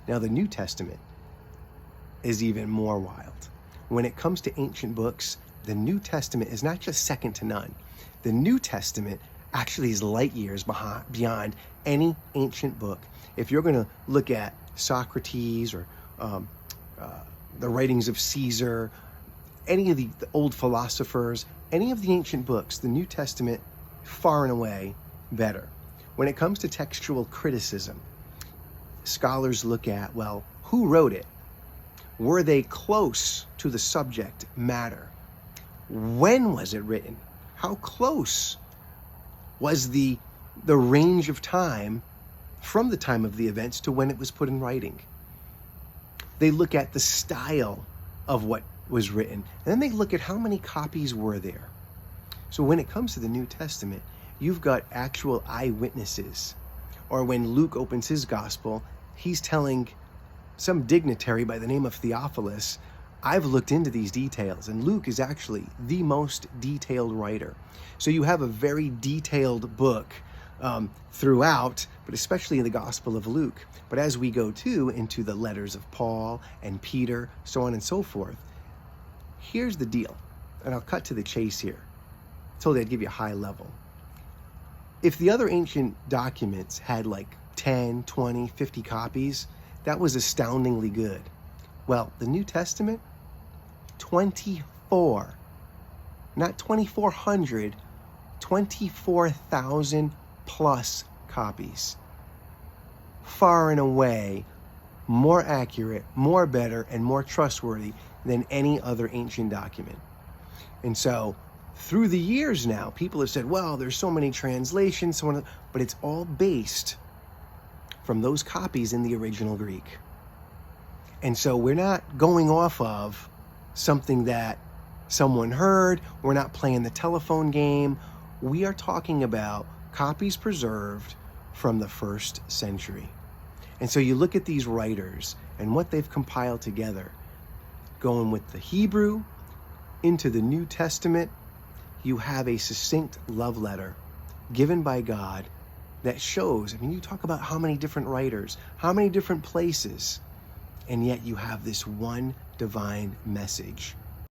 Now, the New Testament is even more wild. When it comes to ancient books, the New Testament is not just second to none. The New Testament actually is light years beyond any ancient book. If you're going to look at Socrates or the writings of Caesar, any of the old philosophers, any of the ancient books, the New Testament, far and away better. When it comes to textual criticism, scholars look at, well, who wrote it? Were they close to the subject matter? When was it written? How close was the range of time from the time of the events to when it was put in writing? They look at the style of what was written, and then they look at how many copies were there. So when it comes to the New Testament, you've got actual eyewitnesses. Or when Luke opens his gospel, he's telling some dignitary by the name of Theophilus, I've looked into these details, and Luke is actually the most detailed writer. So you have a very detailed book throughout, but especially in the Gospel of Luke. But as we go into the letters of Paul and Peter, so on and so forth, here's the deal, and I'll cut to the chase here. I told you I'd give you a high level. If the other ancient documents had like 10, 20, 50 copies, that was astoundingly good. Well, the New Testament, 24, not 2,400, 24,000 plus copies. Far and away more accurate, more better, and more trustworthy than any other ancient document. And so through the years now, people have said, well, there's so many translations, but it's all based from those copies in the original Greek. And so we're not going off of something that someone heard. We're not playing the telephone game. We are talking about copies preserved from the 1st century. And so you look at these writers and what they've compiled together, going with the Hebrew into the New Testament, you have a succinct love letter given by God that shows, I mean, you talk about how many different writers, how many different places, and yet you have this one divine message